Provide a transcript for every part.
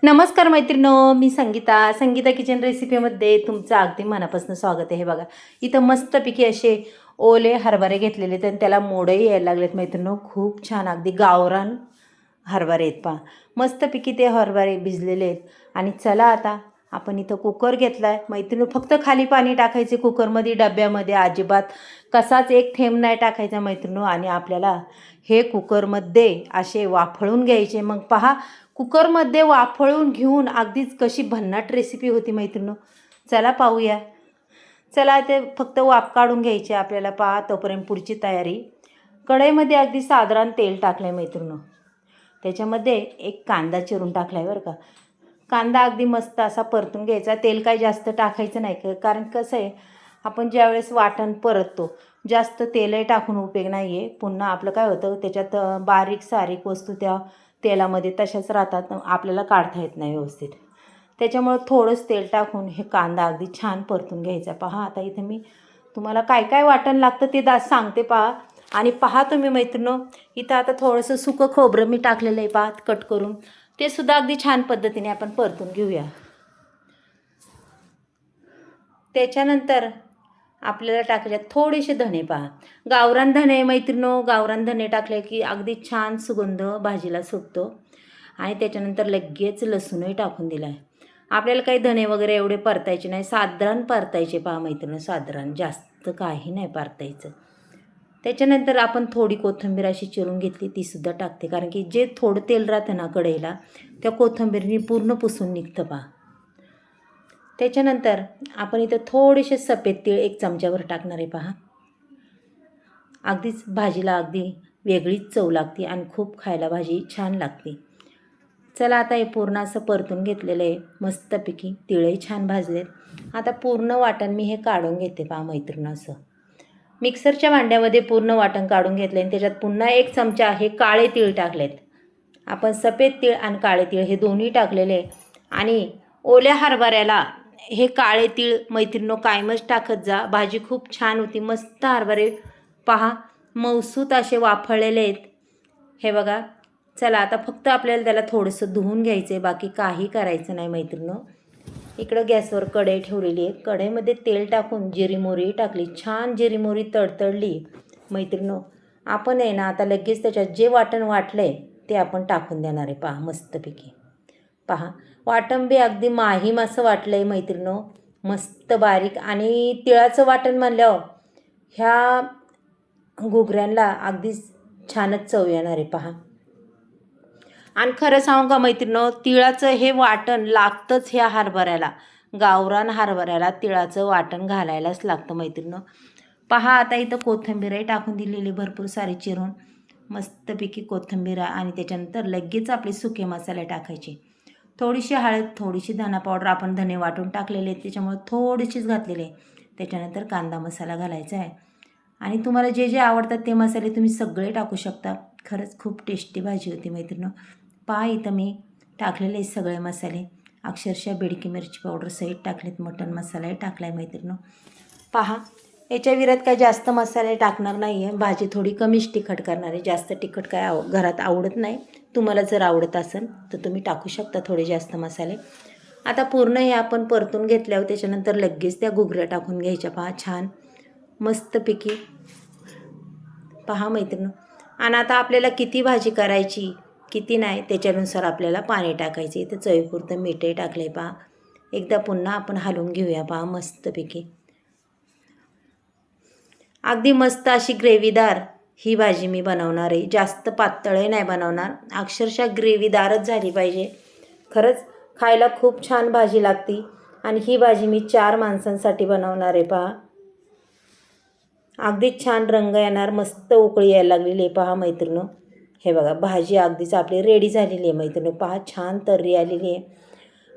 नमस्कार मैत्रिणो, मी संगीता किचन रेसिपीमध्ये तुमचं अगदी मनापासून स्वागत आहे. बघा, इथं मस्तपैकी असे ओले हरभरे घेतलेले आहेत आणि त्याला मोडही यायला लागलेत मैत्रिणो. खूप छान अगदी गावरान हरभरे आहेत पहा. मस्तपैकी ते हरभरे भिजलेले आहेत. आणि चला आता आपण इथं कुकर घेतला आहे मैत्रिणो. फक्त खाली पाणी टाकायचे कुकरमध्ये, डब्यामध्ये अजिबात कसाच एक थेंब नाही टाकायचा मैत्रिणो. आणि आपल्याला हे कुकरमध्ये असे वाफळून घ्यायचे. मग पहा, कुकरमध्ये वाफळून घेऊन अगदीच कशी भन्नाट रेसिपी होती मैत्रिणो. चला पाहूया. चला ते फक्त वाफ काढून घ्यायचे आपल्याला. पहा तोपर्यंत पुढची तयारी. कढईमध्ये अगदी साधारण तेल टाकलं आहे मैत्रिणो. त्याच्यामध्ये एक कांदा चिरून टाकला आहे बरं का. कांदा अगदी मस्त असा परतून घ्यायचा. तेल काही जास्त टाकायचं नाही, कारण कसं आहे, आपण ज्यावेळेस वाटण परततो जास्त तेलही टाकून उपयोग नाही आहे. पुन्हा आपलं काय होतं, त्याच्यात बारीक सारीक वस्तू त्या तेलामध्ये तशाच राहतात, आपल्याला काढता येत नाही व्यवस्थित. त्याच्यामुळं थोडंच तेल टाकून हे कांदा अगदी छान परतून घ्यायचा. पहा आता इथं मी तुम्हाला काय काय वाटण लागतं ते सांगते पहा. आणि पहा तुम्ही मैत्रिणो, इथं आता थोडंसं सुकं खोबरं मी टाकलेलं आहे पहा कट करून. ते सुद्धा अगदी छान पद्धतीने आपण परतून घेऊया. त्याच्यानंतर आपल्याला टाकल्यात थोडेसे धणे पहा. गावरान धणे मैत्रिणो, गावरान धणे टाकले की अगदी छान सुगंध भाजीला सुटतो. आणि त्याच्यानंतर लगेच लसूणही टाकून दिला आहे. आपल्याला काही धणे वगैरे एवढे परतायचे नाही, साधारण परतायचे पहा मैत्रिणो, साधारण, जास्त काही नाही परतायचं. त्याच्यानंतर आपण थोडी कोथिंबीर अशी चिरून घेतली, तीसुद्धा टाकते, कारण की जे थोडं तेल राहतं ना कढईला, त्या कोथिंबीरनी पूर्ण पुसून निघतं पहा. त्याच्यानंतर आपण इथं थोडेसे सफेद तीळ 1 चमच्यावर टाकणार आहे पहा. अगदीच भाजीला अगदी वेगळीच चव लागते आणि खूप खायला भाजी छान लागते. चला आता हे पूर्ण असं परतून घेतलेलं आहे मस्तपैकी. तिळही छान भाजलेत. आता पूर्ण वाटण मी हे काढून घेते पहा मैत्रिणं. असं मिक्सरच्या भांड्यामध्ये पूर्ण वाटण काढून घेतलं आणि त्याच्यात पुन्हा 1 चमचा हे काळे तीळ टाकलेत. आपण सफेद तीळ आणि काळे तीळ हे दोन्ही टाकलेले. आणि ओल्या हरभऱ्याला हे काळे तीळ मैत्रिणो कायमच टाकत जा, भाजी खूप छान होती. मस्त हरभरे पहा मऊसूत असे वाफळलेले आहेत हे बघा. चला आता फक्त आपल्याला त्याला थोडंसं धुवून घ्यायचं आहे, बाकी काही करायचं नाही मैत्रिणो. इकडं गॅसवर कढई ठेवलेली आहे. कढईमध्ये तेल टाकून जिरी मोहरी टाकली. छान जिरी मोहरी तडतडली मैत्रिणो. आपण आहे ना आता लगेच त्याच्यात जे वाटण वाटलं आहे ते आपण टाकून देणार आहे पहा मस्तपैकी. पहा वाटण बी अगदी माहीम असं वाटलं आहे मैत्रिणो, मस्त बारीक. आणि तिळाचं वाटण म्हणल्यावर ह्या घुगऱ्यांना अगदीच छानच चव येणार आहे पहा. आणि खरं सांगू का मैत्रिणो, तिळाचं हे वाटण लागतंच ह्या हरभऱ्याला. गावरान हरभऱ्याला तिळाचं वाटण घालायलाच लागतं मैत्रिणो. पहा आता इथं कोथिंबीरही टाकून दिलेली भरपूर सारी चिरून मस्तपैकी कोथिंबीर. आणि त्याच्यानंतर लगेच आपले सुके मसाले टाकायचे. थोडीशी हळद, थोडीशी धना पावडर, आपण धने वाटून टाकलेले आहेत त्याच्यामुळे थोडीशीच घातलेले आहे. त्याच्यानंतर कांदा मसाला घालायचा आहे. आणि तुम्हाला जे जे आवडतात ते मसाले तुम्ही सगळे टाकू शकता. खरंच खूप टेस्टी भाजी होती मैत्रिणो. पहा इथं मी टाकलेले सगळे मसाले, अक्षरशः बेडकी मिरची पावडर सहित टाकलेत, मटण मसालाही टाकला आहे मैत्रिणो. पहा याच्या विरोधात काही जास्त मसाले टाकणार नाही आहे. भाजी थोडी कमीच तिखट करणार आहे. जास्त तिखट काय घरात आवडत नाही. तुम्हाला जर आवडत असेल तर तुम्ही टाकू शकता थोडे जास्त मसाले. आता पूर्ण हे आपण परतून घेतल्यावर त्याच्यानंतर लगेच त्या घुगऱ्या टाकून घ्यायच्या पहा छान मस्तपैकी. पहा मैत्रिणो. आणि आता आपल्याला किती भाजी करायची किती नाही त्याच्यानुसार आपल्याला पाणी टाकायचे. तर चवीपुरतं मीठही टाकले पहा. एकदा पुन्हा आपण हलवून घेऊया पहा मस्तपैकी. अगदी मस्त अशी ग्रेव्हीदार ही भाजी मी बनवणार आहे. जास्त पातळही नाही बनवणार, अक्षरशः ग्रेव्हीदारच झाली पाहिजे. खरंच खायला खूप छान भाजी लागते. आणि ही भाजी मी 4 माणसांसाठी बनवणार आहे पहा. अगदीच छान रंग येणार, मस्त उकळी यायला लागलेली आहे पहा मैत्रिणो. हे बघा भाजी अगदीच आपली रेडी झालेली आहे मैत्रिणो. पहा छान तर्री आलेली आहे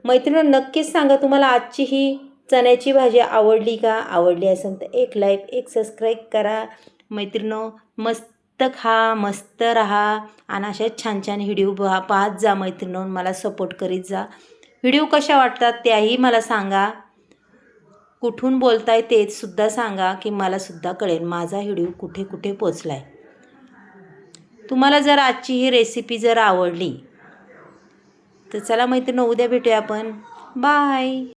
मैत्रिणो. नक्कीच सांगा तुम्हाला आजची ही चण्याची भाजी आवडली का? आवडली असेल तर एक लाईक, एक सबस्क्राईब करा मैत्रिणो. मस्त खा, मस्त राहा आणि अशा छान छान व्हिडिओ पाहत जा मैत्रिणो. मला सपोर्ट करीत जा. व्हिडिओ कशा वाटतात त्याही मला सांगा. कुठून बोलताय ते सुद्धा सांगा, की मला सुद्धा कळेल माझा व्हिडिओ कुठे कुठे पोचला आहे. तुम्हाला जर आजची ही रेसिपी जर आवडली तर चला मैत्रिणी, उद्या भेटूया आपण. बाय.